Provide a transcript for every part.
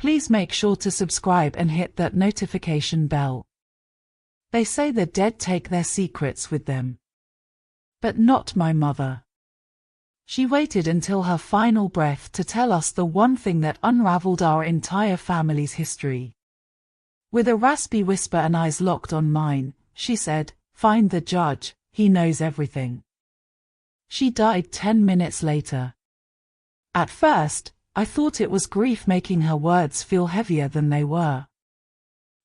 Please make sure to subscribe and hit that notification bell. They say the dead take their secrets with them. But not my mother. She waited until her final breath to tell us the one thing that unraveled our entire family's history. With a raspy whisper and eyes locked on mine, she said, "Find the judge, he knows everything." She died 10 minutes later. At first, I thought it was grief making her words feel heavier than they were.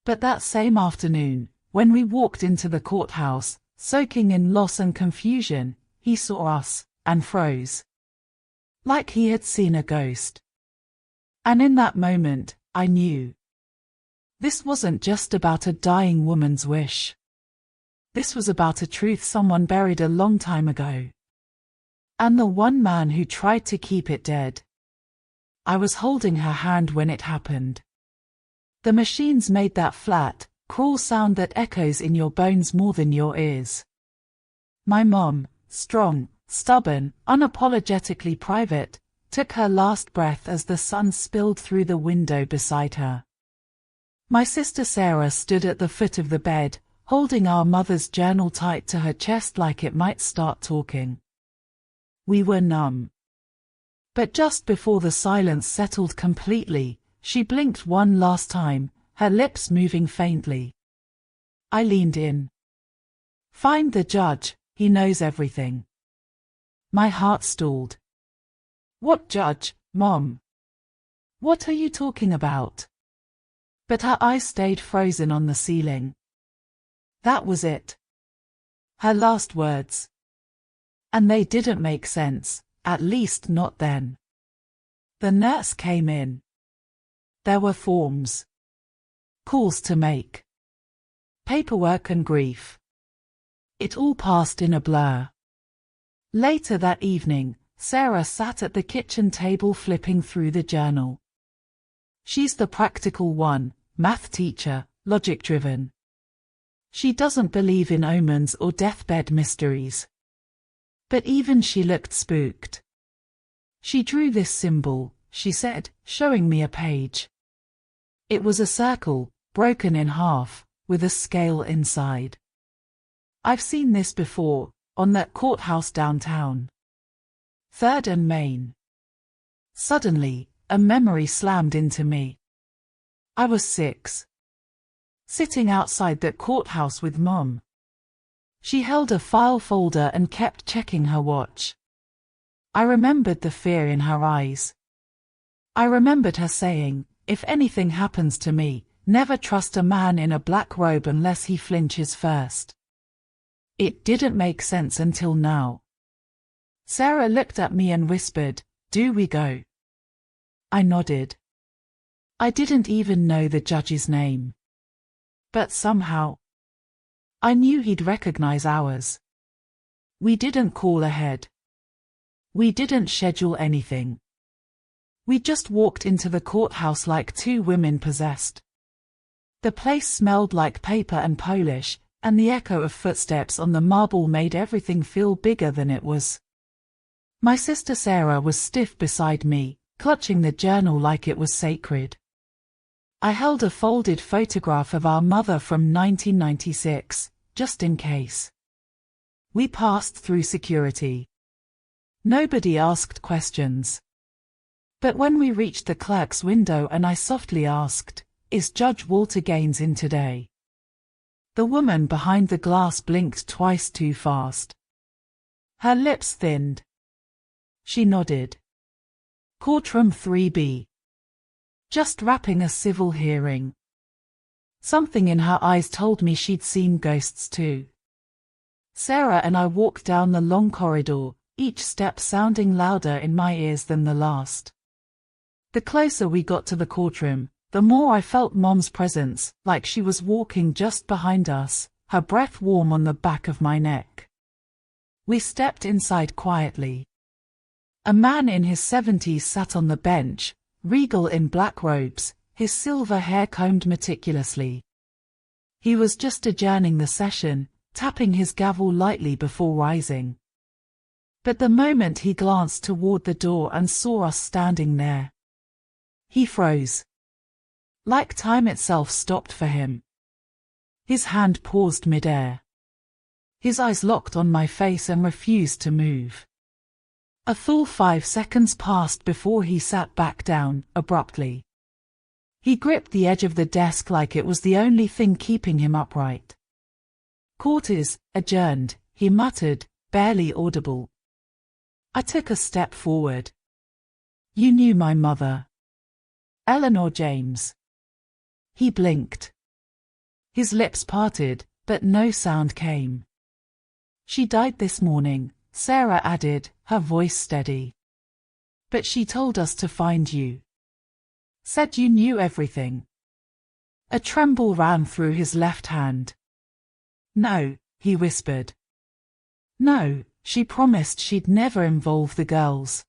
But that same afternoon, when we walked into the courthouse, soaking in loss and confusion, he saw us, and froze. Like he had seen a ghost. And in that moment, I knew. This wasn't just about a dying woman's wish. This was about a truth someone buried a long time ago. And the one man who tried to keep it dead. I was holding her hand when it happened. The machines made that flat, cruel sound that echoes in your bones more than your ears. My mom, strong, stubborn, unapologetically private, took her last breath as the sun spilled through the window beside her. My sister Sarah stood at the foot of the bed, holding our mother's journal tight to her chest like it might start talking. We were numb. But just before the silence settled completely, she blinked one last time, her lips moving faintly. I leaned in. "Find the judge, he knows everything." My heart stalled. "What judge, Mom? What are you talking about?" But her eyes stayed frozen on the ceiling. That was it. Her last words. And they didn't make sense, at least not then. The nurse came in. There were forms. Calls to make. Paperwork and grief. It all passed in a blur. Later that evening, Sarah sat at the kitchen table flipping through the journal. She's the practical one, math teacher, logic-driven. She doesn't believe in omens or deathbed mysteries. But even she looked spooked. "She drew this symbol," she said, showing me a page. It was a circle, broken in half, with a scale inside. "I've seen this before, on that courthouse downtown. 3rd and Main." Suddenly, a memory slammed into me. I was 6. Sitting outside that courthouse with Mom. She held a file folder and kept checking her watch. I remembered the fear in her eyes. I remembered her saying, "If anything happens to me, never trust a man in a black robe unless he flinches first." It didn't make sense until now. Sarah looked at me and whispered, "Do we go?" I nodded. I didn't even know the judge's name. But somehow, I knew he'd recognize ours. We didn't call ahead. We didn't schedule anything. We just walked into the courthouse like two women possessed. The place smelled like paper and polish, and the echo of footsteps on the marble made everything feel bigger than it was. My sister Sarah was stiff beside me, clutching the journal like it was sacred. I held a folded photograph of our mother from 1996, just in case. We passed through security. Nobody asked questions. But when we reached the clerk's window and I softly asked, "Is Judge Walter Gaines in today?" the woman behind the glass blinked twice too fast. Her lips thinned. She nodded. "Courtroom 3B. Just wrapping a civil hearing." Something in her eyes told me she'd seen ghosts too. Sarah and I walked down the long corridor, each step sounding louder in my ears than the last. The closer we got to the courtroom, the more I felt Mom's presence, like she was walking just behind us, her breath warm on the back of my neck. We stepped inside quietly. A man in his 70s sat on the bench, regal in black robes, his silver hair combed meticulously. He was just adjourning the session, tapping his gavel lightly before rising. But the moment he glanced toward the door and saw us standing there, he froze. Like time itself stopped for him. His hand paused mid-air. His eyes locked on my face and refused to move. A full 5 seconds passed before he sat back down, abruptly. He gripped the edge of the desk like it was the only thing keeping him upright. "Court is adjourned," he muttered, barely audible. I took a step forward. "You knew my mother, Eleanor James." He blinked. His lips parted, but no sound came. "She died this morning," Sarah added, her voice steady. "But she told us to find you. Said you knew everything." A tremble ran through his left hand. "No," he whispered. "No, she promised she'd never involve the girls."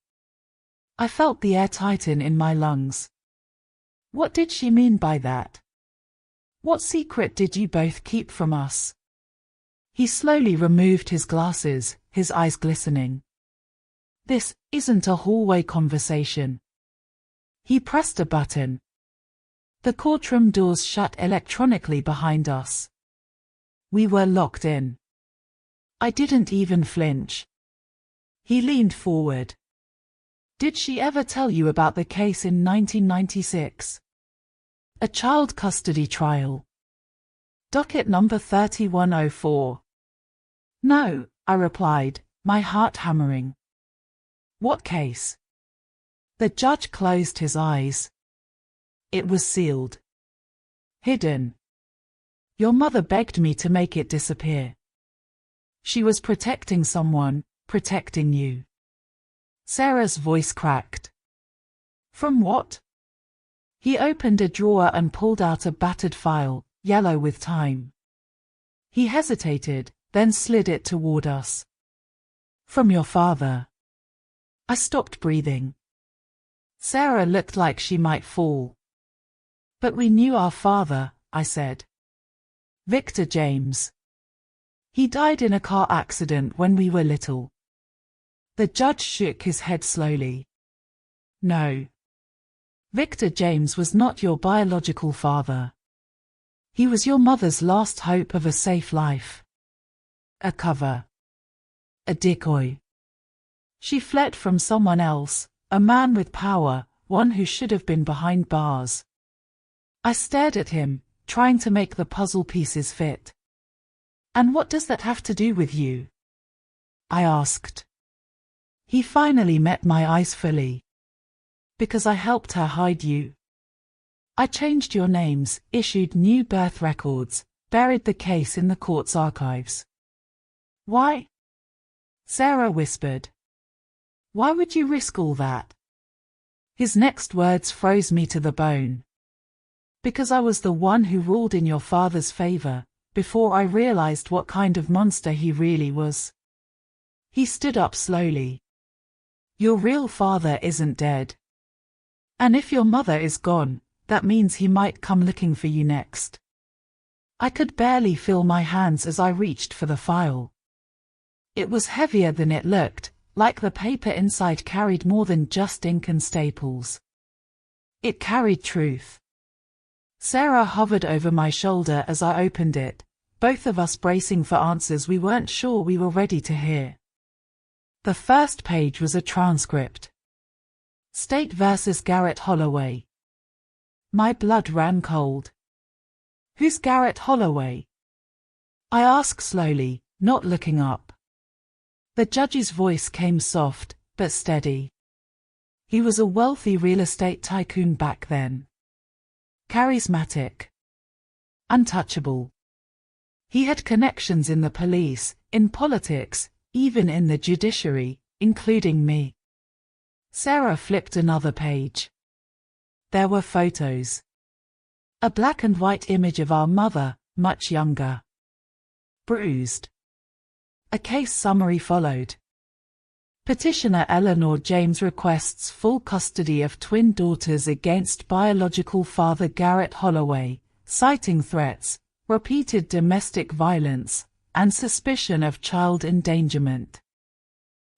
I felt the air tighten in my lungs. What did she mean by that? What secret did you both keep from us? He slowly removed his glasses, his eyes glistening. "This isn't a hallway conversation." He pressed a button. The courtroom doors shut electronically behind us. We were locked in. I didn't even flinch. He leaned forward. "Did she ever tell you about the case in 1996? A child custody trial. Docket number 3104. "No," I replied, my heart hammering. "What case?" The judge closed his eyes. "It was sealed. Hidden. Your mother begged me to make it disappear. She was protecting someone, protecting you." Sarah's voice cracked. "From what?" He opened a drawer and pulled out a battered file, yellow with time. He hesitated, then slid it toward us. "From your father." I stopped breathing. Sarah looked like she might fall. "But we knew our father," I said. "Victor James. He died in a car accident when we were little." The judge shook his head slowly. "No. Victor James was not your biological father. He was your mother's last hope of a safe life. A cover. A decoy. She fled from someone else, a man with power, one who should have been behind bars." I stared at him, trying to make the puzzle pieces fit. "And what does that have to do with you?" I asked. He finally met my eyes fully. "Because I helped her hide you. I changed your names, issued new birth records, buried the case in the court's archives." "Why?" Sarah whispered. "Why would you risk all that?" His next words froze me to the bone. "Because I was the one who ruled in your father's favor, before I realized what kind of monster he really was." He stood up slowly. "Your real father isn't dead. And if your mother is gone, that means he might come looking for you next." I could barely feel my hands as I reached for the file. It was heavier than it looked, like the paper inside carried more than just ink and staples. It carried truth. Sarah hovered over my shoulder as I opened it, both of us bracing for answers we weren't sure we were ready to hear. The first page was a transcript. State versus Garrett Holloway. My blood ran cold. "Who's Garrett Holloway?" I asked slowly, not looking up. The judge's voice came soft, but steady. He was a wealthy real estate tycoon back then. Charismatic. Untouchable. He had connections in the police, in politics, even in the judiciary, including me. Sarah flipped another page. There were photos. A black and white image of our mother, much younger. Bruised. A case summary followed. Petitioner Eleanor James requests full custody of twin daughters against biological father Garrett Holloway, citing threats, repeated domestic violence, and suspicion of child endangerment.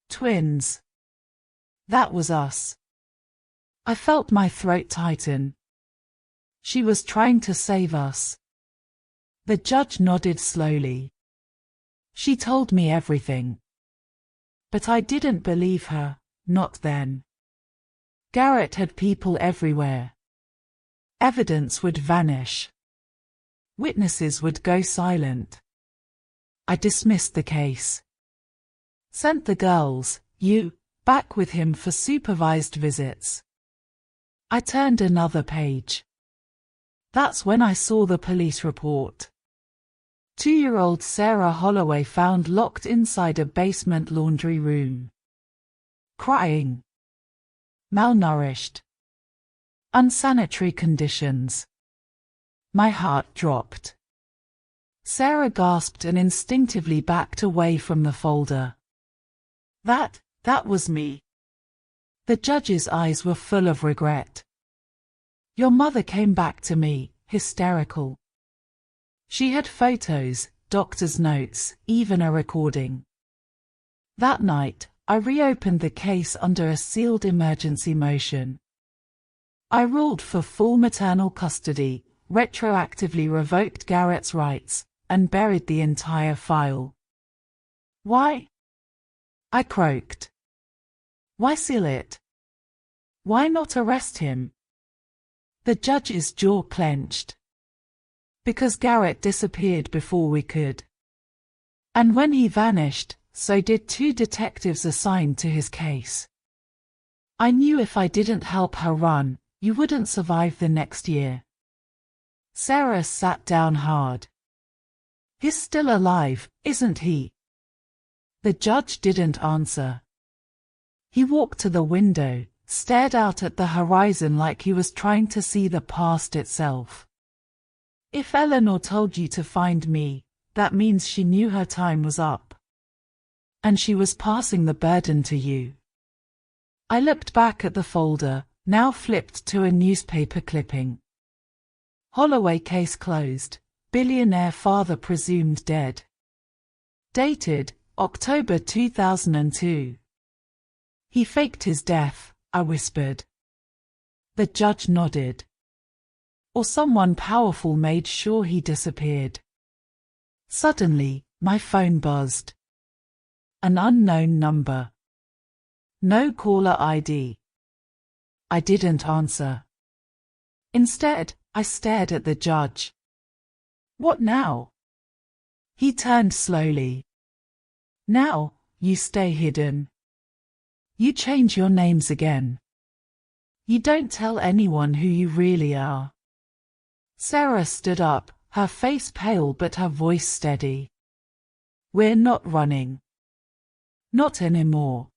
Twins. That was us. I felt my throat tighten. She was trying to save us. The judge nodded slowly. She told me everything. But I didn't believe her, not then. Garrett had people everywhere. Evidence would vanish. Witnesses would go silent. I dismissed the case. Sent the girls, back with him for supervised visits. I turned another page. That's when I saw the police report. 2-year-old Sarah Holloway found locked inside a basement laundry room. Crying. Malnourished. Unsanitary conditions. My heart dropped. Sarah gasped and instinctively backed away from the folder. That was me. The judge's eyes were full of regret. Your mother came back to me, hysterical. She had photos, doctor's notes, even a recording. That night, I reopened the case under a sealed emergency motion. I ruled for full maternal custody, retroactively revoked Garrett's rights, and buried the entire file. Why? I croaked. Why seal it? Why not arrest him? The judge's jaw clenched. Because Garrett disappeared before we could. And when he vanished, so did 2 detectives assigned to his case. I knew if I didn't help her run, you wouldn't survive the next year. Sarah sat down hard. He's still alive, isn't he? The judge didn't answer. He walked to the window, stared out at the horizon like he was trying to see the past itself. If Eleanor told you to find me, that means she knew her time was up. And she was passing the burden to you. I looked back at the folder, now flipped to a newspaper clipping. Holloway case closed, billionaire father presumed dead. Dated, October 2002. He faked his death, I whispered. The judge nodded. Or someone powerful made sure he disappeared. Suddenly, my phone buzzed. An unknown number. No caller ID. I didn't answer. Instead, I stared at the judge. What now? He turned slowly. Now, you stay hidden. You change your names again. You don't tell anyone who you really are. Sarah stood up, her face pale but her voice steady. We're not running. Not anymore.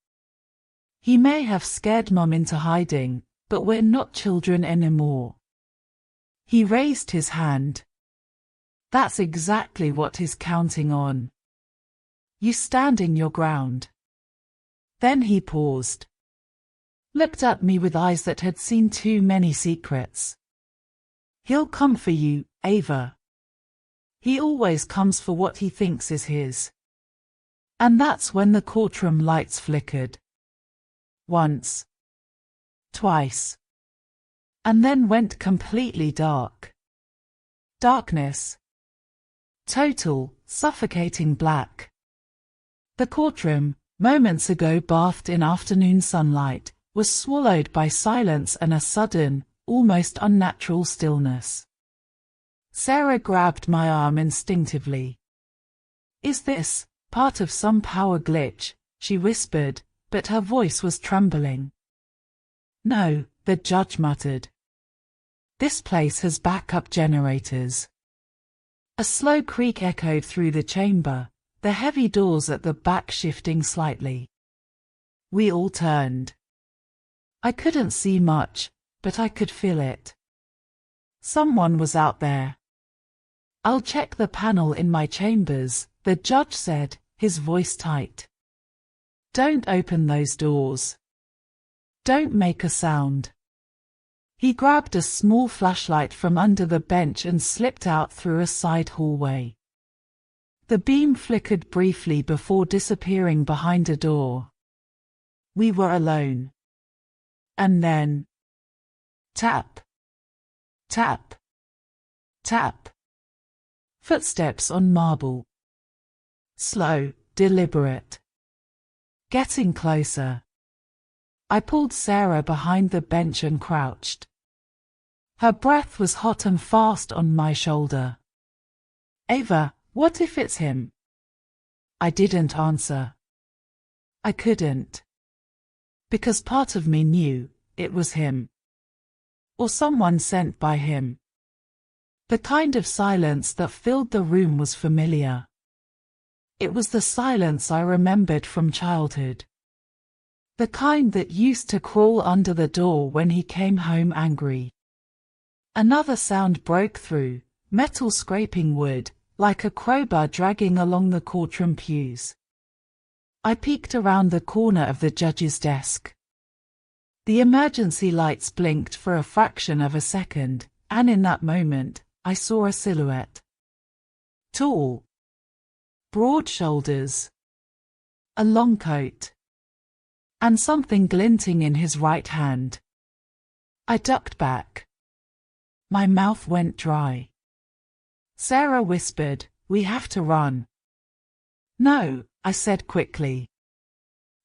He may have scared Mum into hiding, but we're not children anymore. He raised his hand. That's exactly what he's counting on. You standing your ground. Then he paused. Looked at me with eyes that had seen too many secrets. He'll come for you, Ava. He always comes for what he thinks is his. And that's when the courtroom lights flickered. Once. Twice. And then went completely dark. Darkness. Total, suffocating black. The courtroom, moments ago bathed in afternoon sunlight, was swallowed by silence and a sudden, almost unnatural stillness. Sarah grabbed my arm instinctively. Is this part of some power glitch? She whispered, but her voice was trembling. No, the judge muttered. This place has backup generators. A slow creak echoed through the chamber, the heavy doors at the back shifting slightly. We all turned. I couldn't see much, but I could feel it. Someone was out there. I'll check the panel in my chambers, the judge said, his voice tight. Don't open those doors. Don't make a sound. He grabbed a small flashlight from under the bench and slipped out through a side hallway. The beam flickered briefly before disappearing behind a door. We were alone. And then... tap. Tap. Tap. Footsteps on marble. Slow, deliberate. Getting closer. I pulled Sarah behind the bench and crouched. Her breath was hot and fast on my shoulder. Ava, what if it's him? I didn't answer. I couldn't. Because part of me knew it was him. Or someone sent by him. The kind of silence that filled the room was familiar. It was the silence I remembered from childhood. The kind that used to crawl under the door when he came home angry. Another sound broke through, metal scraping wood, like a crowbar dragging along the courtroom pews. I peeked around the corner of the judge's desk. The emergency lights blinked for a fraction of a second, and in that moment, I saw a silhouette. Tall. Broad shoulders. A long coat. And something glinting in his right hand. I ducked back. My mouth went dry. Sarah whispered, "We have to run." "No," I said quickly.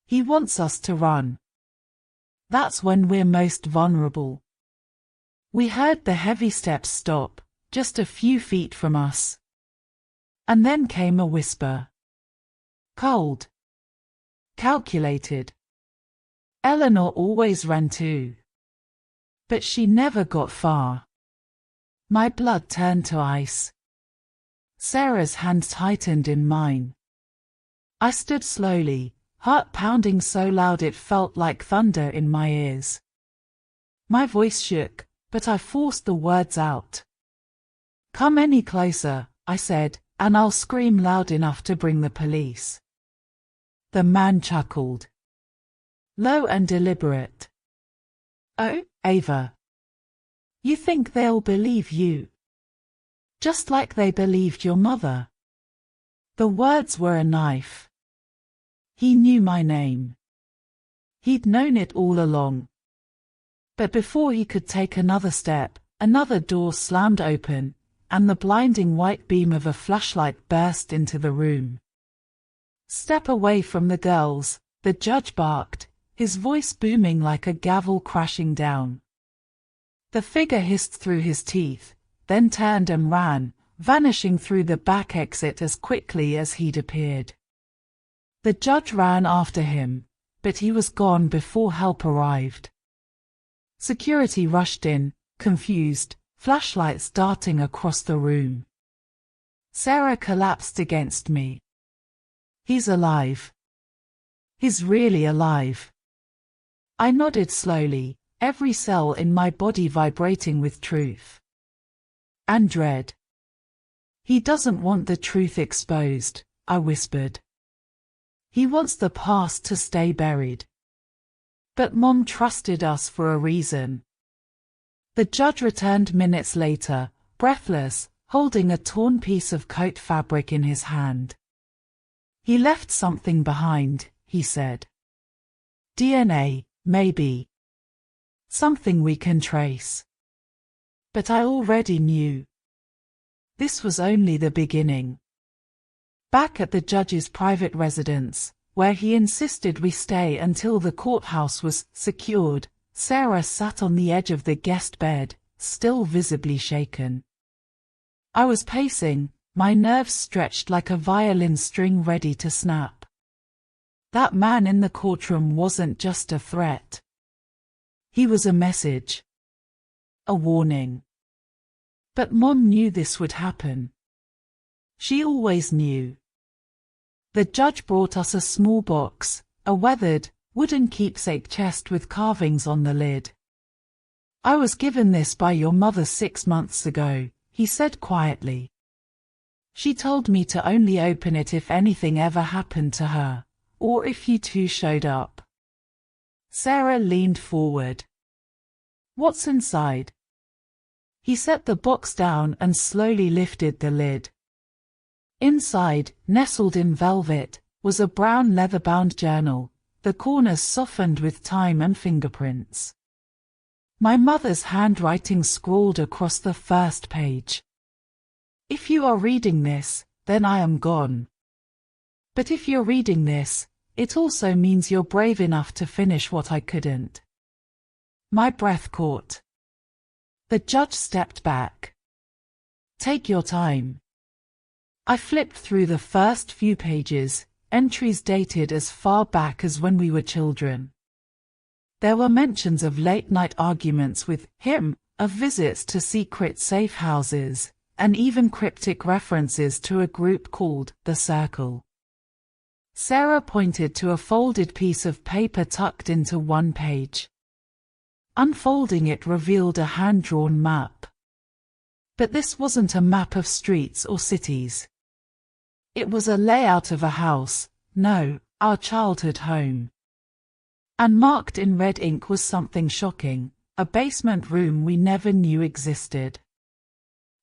"He wants us to run. That's when we're most vulnerable." We heard the heavy steps stop, just a few feet from us. And then came a whisper. Cold. Calculated. Eleanor always ran too. But she never got far. My blood turned to ice. Sarah's hand tightened in mine. I stood slowly, heart pounding so loud it felt like thunder in my ears. My voice shook, but I forced the words out. "Come any closer," I said, "and I'll scream loud enough to bring the police." The man chuckled. Low and deliberate. "Oh, Ava. You think they'll believe you? Just like they believed your mother." The words were a knife. He knew my name. He'd known it all along. But before he could take another step, another door slammed open, and the blinding white beam of a flashlight burst into the room. "Step away from the girls," the judge barked, his voice booming like a gavel crashing down. The figure hissed through his teeth, then turned and ran, vanishing through the back exit as quickly as he'd appeared. The judge ran after him, but he was gone before help arrived. Security rushed in, confused, flashlights darting across the room. Sarah collapsed against me. "He's alive. He's really alive." I nodded slowly, every cell in my body vibrating with truth. And dread. "He doesn't want the truth exposed," I whispered. "He wants the past to stay buried. But Mom trusted us for a reason." The judge returned minutes later, breathless, holding a torn piece of coat fabric in his hand. "He left something behind," he said. "DNA, maybe. Something we can trace." But I already knew. This was only the beginning. Back at the judge's private residence, where he insisted we stay until the courthouse was secured, Sarah sat on the edge of the guest bed, still visibly shaken. I was pacing, my nerves stretched like a violin string ready to snap. That man in the courtroom wasn't just a threat. He was a message. A warning. But Mom knew this would happen. She always knew. The judge brought us a small box, a weathered, wooden keepsake chest with carvings on the lid. "I was given this by your mother 6 months ago," he said quietly. "She told me to only open it if anything ever happened to her, or if you two showed up." Sarah leaned forward. "What's inside?" He set the box down and slowly lifted the lid. Inside, nestled in velvet, was a brown leather-bound journal, the corners softened with time and fingerprints. My mother's handwriting scrawled across the first page. If you are reading this, then I am gone. But if you're reading this, it also means you're brave enough to finish what I couldn't. My breath caught. The judge stepped back. Take your time. I flipped through the first few pages, entries dated as far back as when we were children. There were mentions of late-night arguments with him, of visits to secret safe houses, and even cryptic references to a group called The Circle. Sarah pointed to a folded piece of paper tucked into one page. Unfolding it revealed a hand-drawn map. But this wasn't a map of streets or cities. It was a layout of a house, no, our childhood home. And marked in red ink was something shocking, a basement room we never knew existed.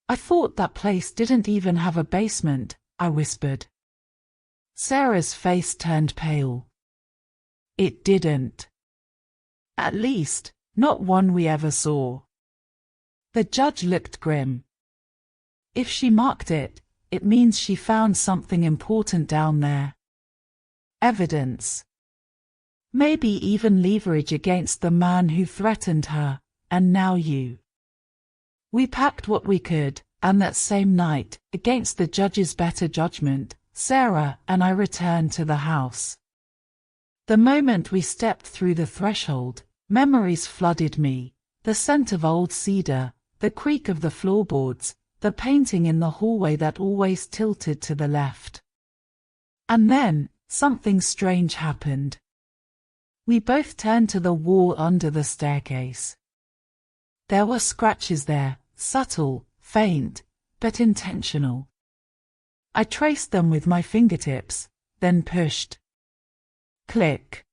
I thought that place didn't even have a basement, I whispered. Sarah's face turned pale. It didn't. At least, not one we ever saw. The judge looked grim. If she marked it, it means she found something important down there. Evidence. Maybe even leverage against the man who threatened her, and now you. We packed what we could, and that same night, against the judge's better judgment, Sarah and I returned to the house. The moment we stepped through the threshold, memories flooded me, the scent of old cedar, the creak of the floorboards, the painting in the hallway that always tilted to the left. And then, something strange happened. We both turned to the wall under the staircase. There were scratches there, subtle, faint, but intentional. I traced them with my fingertips, then pushed. Click.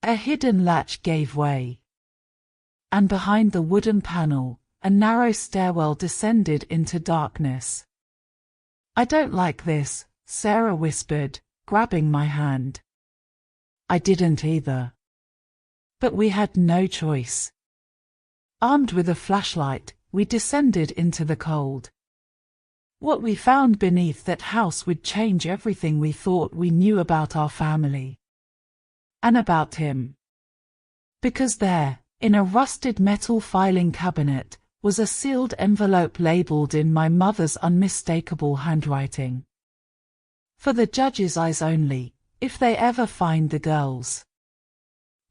A hidden latch gave way. And behind the wooden panel, a narrow stairwell descended into darkness. I don't like this, Sarah whispered, grabbing my hand. I didn't either. But we had no choice. Armed with a flashlight, we descended into the cold. What we found beneath that house would change everything we thought we knew about our family. And about him. Because there, in a rusted metal filing cabinet, was a sealed envelope labeled in my mother's unmistakable handwriting. For the judge's eyes only, if they ever find the girls.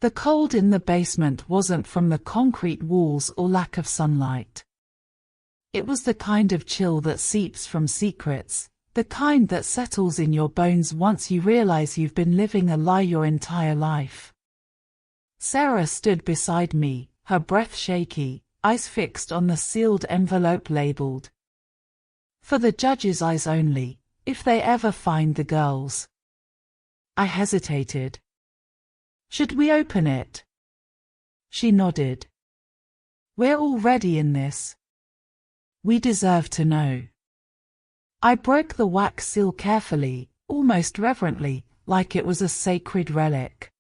The cold in the basement wasn't from the concrete walls or lack of sunlight. It was the kind of chill that seeps from secrets, the kind that settles in your bones once you realize you've been living a lie your entire life. Sarah stood beside me, her breath shaky, eyes fixed on the sealed envelope labeled. For the judge's eyes only, if they ever find the girls. I hesitated. Should we open it? She nodded. We're already in this. We deserve to know. I broke the wax seal carefully, almost reverently, like it was a sacred relic.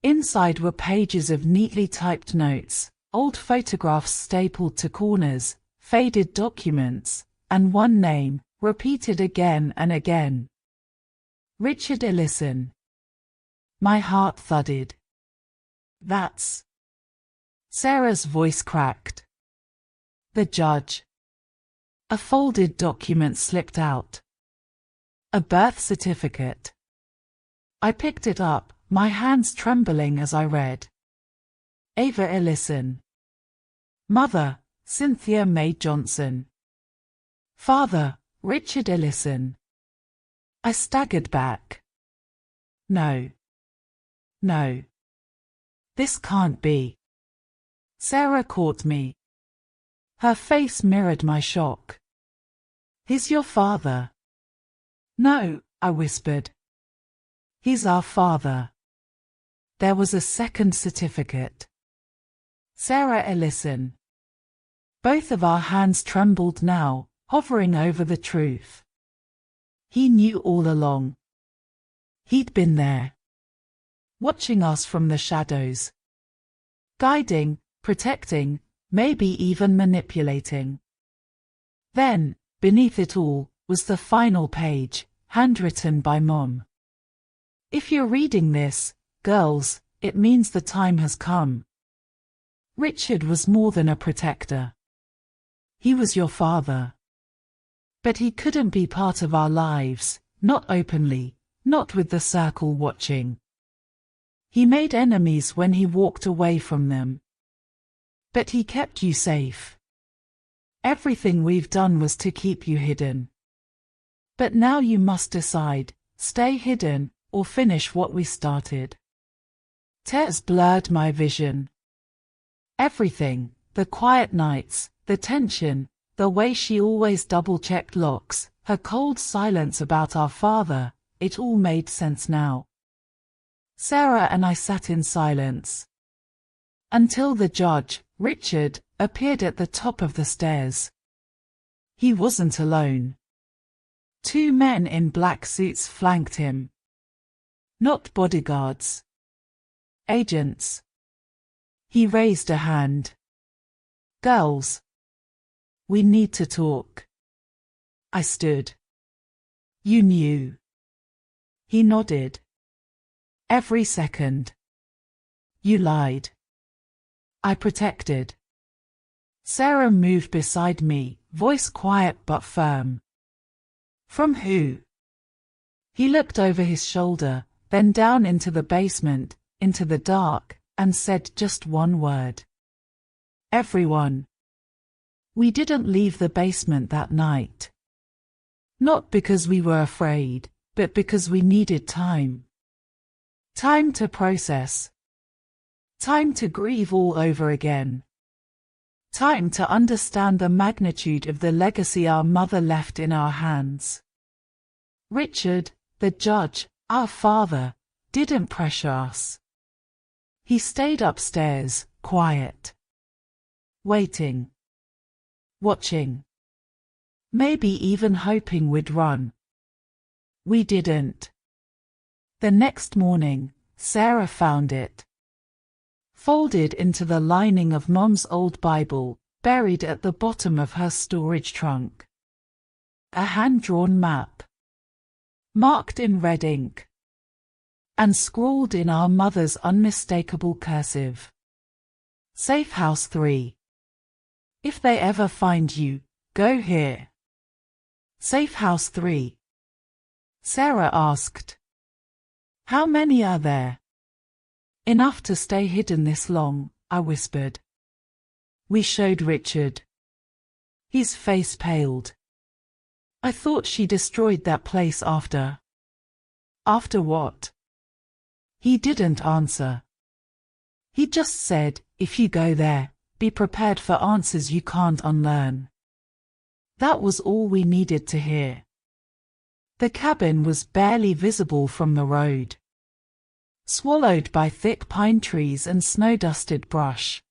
Inside were pages of neatly typed notes, old photographs stapled to corners, faded documents, and one name, repeated again and again. Richard Ellison. My heart thudded. That's... Sarah's voice cracked. The judge. A folded document slipped out. A birth certificate. I picked it up, my hands trembling as I read. Ava Ellison. Mother, Cynthia May Johnson. Father, Richard Ellison. I staggered back. No. No. This can't be. Sarah caught me. Her face mirrored my shock. He's your father. No, I whispered. He's our father. There was a second certificate. Sarah Ellison. Both of our hands trembled now, hovering over the truth. He knew all along. He'd been there. Watching us from the shadows. Guiding, protecting, maybe even manipulating. Then, beneath it all, was the final page, handwritten by Mom. If you're reading this, girls, it means the time has come. Richard was more than a protector. He was your father. But he couldn't be part of our lives, not openly, not with the circle watching. He made enemies when he walked away from them. But he kept you safe. Everything we've done was to keep you hidden. But now you must decide, stay hidden, or finish what we started. Tears blurred my vision. Everything, the quiet nights, the tension, the way she always double-checked locks, her cold silence about our father, it all made sense now. Sarah and I sat in silence. Until the judge, Richard, appeared at the top of the stairs. He wasn't alone. 2 men in black suits flanked him. Not bodyguards. Agents. He raised a hand. Girls. We need to talk. I stood. You knew. He nodded. Every second. You lied. I protected. Sarah moved beside me, voice quiet but firm. From who? He looked over his shoulder, then down into the basement, into the dark, and said just one word. Everyone. We didn't leave the basement that night. Not because we were afraid, but because we needed time. Time to process. Time to grieve all over again. Time to understand the magnitude of the legacy our mother left in our hands. Richard, the judge, our father, didn't pressure us. He stayed upstairs, quiet. Waiting. Watching. Maybe even hoping we'd run. We didn't. The next morning, Sarah found it. Folded into the lining of Mom's old Bible, buried at the bottom of her storage trunk. A hand-drawn map. Marked in red ink. And scrawled in our mother's unmistakable cursive. Safe House 3. If they ever find you, go here. Safe House 3. Sarah asked. How many are there? Enough to stay hidden this long, I whispered. We showed Richard. His face paled. I thought she destroyed that place after. After what? He didn't answer. He just said, if you go there, be prepared for answers you can't unlearn. That was all we needed to hear. The cabin was barely visible from the road. Swallowed by thick pine trees and snow-dusted brush.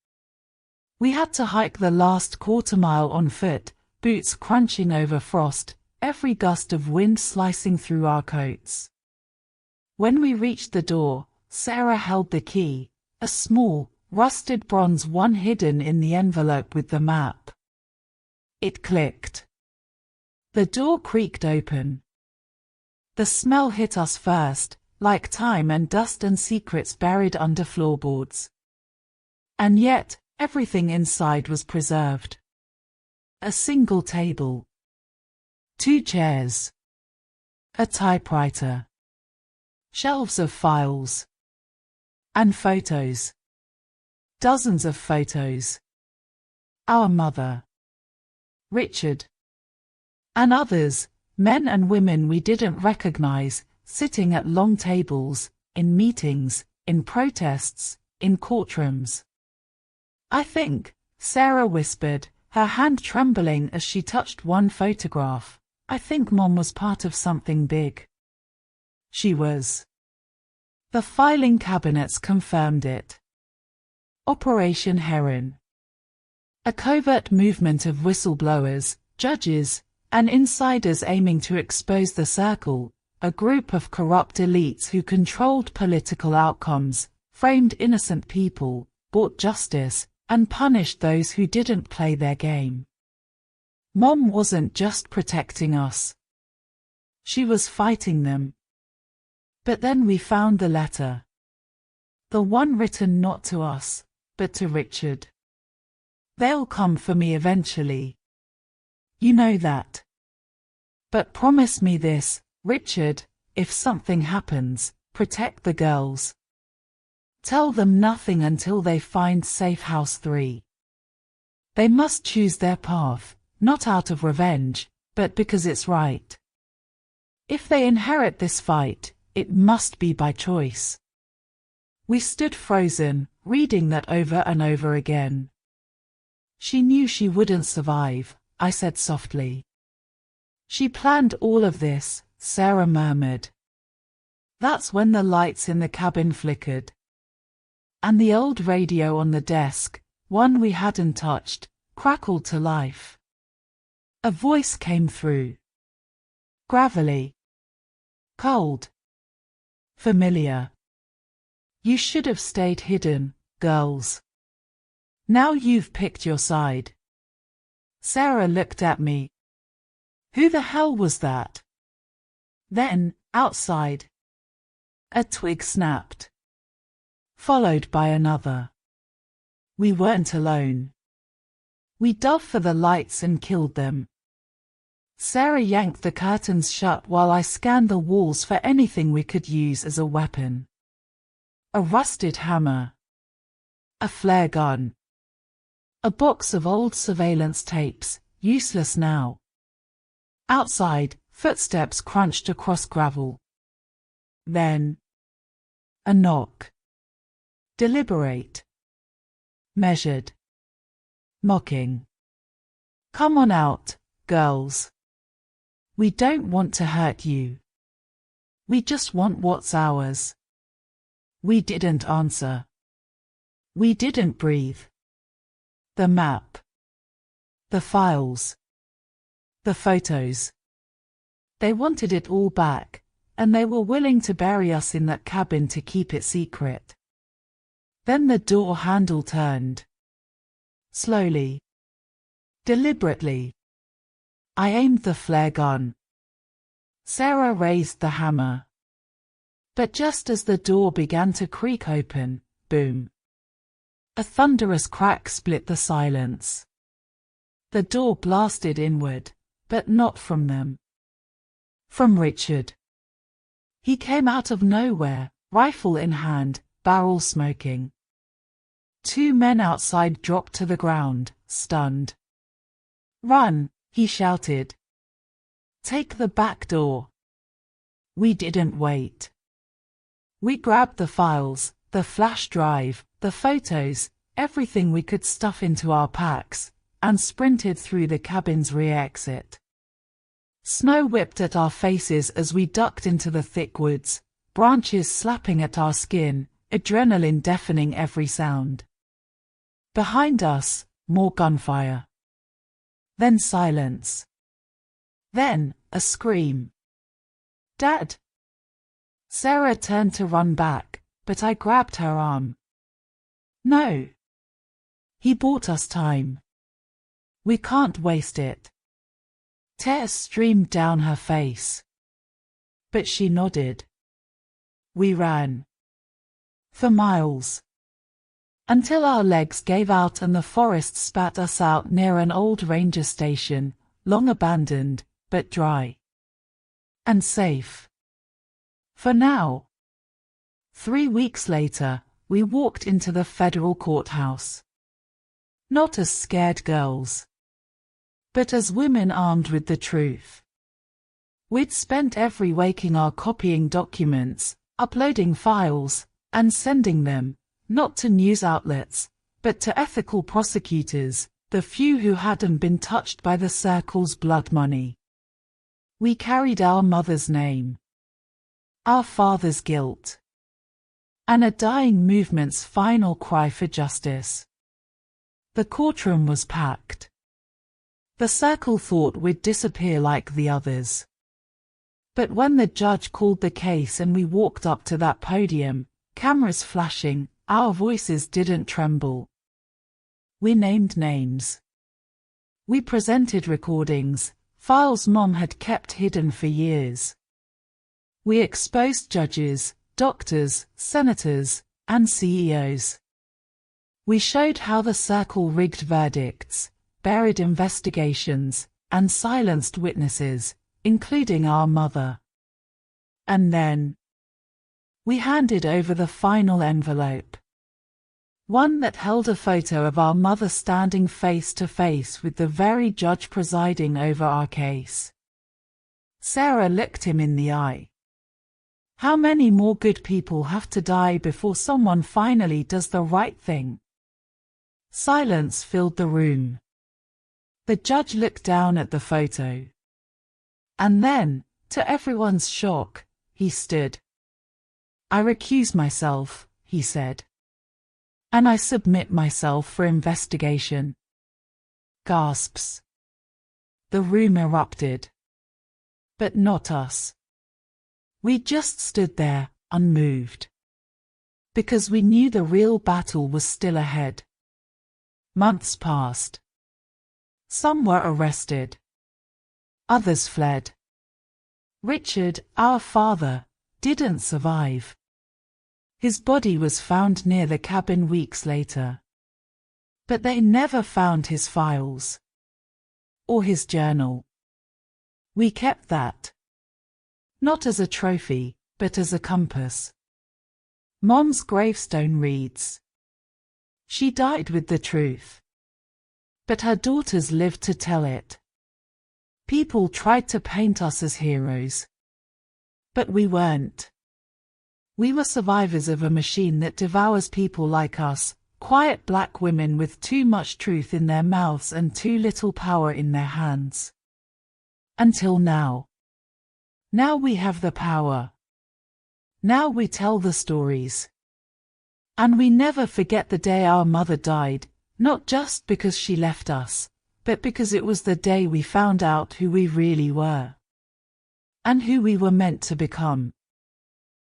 We had to hike the last quarter-mile on foot, boots crunching over frost, every gust of wind slicing through our coats. When we reached the door, Sarah held the key, a small, rusted bronze one hidden in the envelope with the map. It clicked. The door creaked open. The smell hit us first, like time and dust and secrets buried under floorboards. And yet, everything inside was preserved. A single table. 2 chairs. A typewriter. Shelves of files. And photos. Dozens of photos. Our mother. Richard. And others, men and women we didn't recognize, sitting at long tables, in meetings, in protests, in courtrooms. I think, Sarah whispered, her hand trembling as she touched one photograph, I think Mom was part of something big. She was. The filing cabinets confirmed it. Operation Heron. A covert movement of whistleblowers, judges, and insiders aiming to expose the circle, a group of corrupt elites who controlled political outcomes, framed innocent people, bought justice, and punished those who didn't play their game. Mom wasn't just protecting us. She was fighting them. But then we found the letter. The one written not to us, but to Richard. They'll come for me eventually. You know that. But promise me this, Richard, if something happens, protect the girls. Tell them nothing until they find Safe House 3. They must choose their path, not out of revenge, but because it's right. If they inherit this fight, it must be by choice. We stood frozen, reading that over and over again. She knew she wouldn't survive, I said softly. She planned all of this, Sarah murmured. That's when the lights in the cabin flickered. And the old radio on the desk, one we hadn't touched, crackled to life. A voice came through. Gravelly. Cold. Familiar. You should have stayed hidden, girls. Now you've picked your side. Sarah looked at me. Who the hell was that? Then, outside, a twig snapped, followed by another. We weren't alone. We dove for the lights and killed them. Sarah yanked the curtains shut while I scanned the walls for anything we could use as a weapon. A rusted hammer. A flare gun. A box of old surveillance tapes, useless now. Outside, footsteps crunched across gravel. Then, a knock. Deliberate. Measured. Mocking. Come on out, girls. We don't want to hurt you. We just want what's ours. We didn't answer. We didn't breathe. The map. The files. The photos. They wanted it all back, and they were willing to bury us in that cabin to keep it secret. Then the door handle turned. Slowly. Deliberately. I aimed the flare gun. Sarah raised the hammer. But just as the door began to creak open, boom. A thunderous crack split the silence. The door blasted inward, but not from them. From Richard. He came out of nowhere, rifle in hand, barrel smoking. 2 men outside dropped to the ground, stunned. Run, he shouted. Take the back door. We didn't wait. We grabbed the files, the flash drive, the photos, everything we could stuff into our packs, and sprinted through the cabin's rear exit. Snow whipped at our faces as we ducked into the thick woods, branches slapping at our skin, adrenaline deafening every sound. Behind us, more gunfire. Then silence. Then, a scream. Dad! Sarah turned to run back, but I grabbed her arm. No. He bought us time. We can't waste it. Tears streamed down her face. But she nodded. We ran. For miles. Until our legs gave out and the forest spat us out near an old ranger station, long abandoned, but dry. And safe. For now. 3 weeks later, we walked into the federal courthouse. Not as scared girls, but as women armed with the truth. We'd spent every waking hour copying documents, uploading files, and sending them, not to news outlets, but to ethical prosecutors, the few who hadn't been touched by the circle's blood money. We carried our mother's name, our father's guilt, and a dying movement's final cry for justice. The courtroom was packed. The circle thought we'd disappear like the others. But when the judge called the case and we walked up to that podium, cameras flashing, our voices didn't tremble. We named names. We presented recordings, files Mom had kept hidden for years. We exposed judges, doctors, senators, and CEOs. We showed how the circle rigged verdicts, buried investigations, and silenced witnesses, including our mother. And then we handed over the final envelope. One that held a photo of our mother standing face to face with the very judge presiding over our case. Sarah looked him in the eye. How many more good people have to die before someone finally does the right thing? Silence filled the room. The judge looked down at the photo. And then, to everyone's shock, he stood. I recuse myself, he said. And I submit myself for investigation. Gasps. The room erupted. But not us. We just stood there, unmoved. Because we knew the real battle was still ahead. Months passed. Some were arrested. Others fled. Richard, our father, didn't survive. His body was found near the cabin weeks later. But they never found his files. Or his journal. We kept that. Not as a trophy, but as a compass. Mom's gravestone reads, "She died with the truth. But her daughters lived to tell it." People tried to paint us as heroes. But we weren't. We were survivors of a machine that devours people like us, quiet black women with too much truth in their mouths and too little power in their hands. Until now. Now we have the power. Now we tell the stories. And we never forget the day our mother died, not just because she left us, but because it was the day we found out who we really were. And who we were meant to become.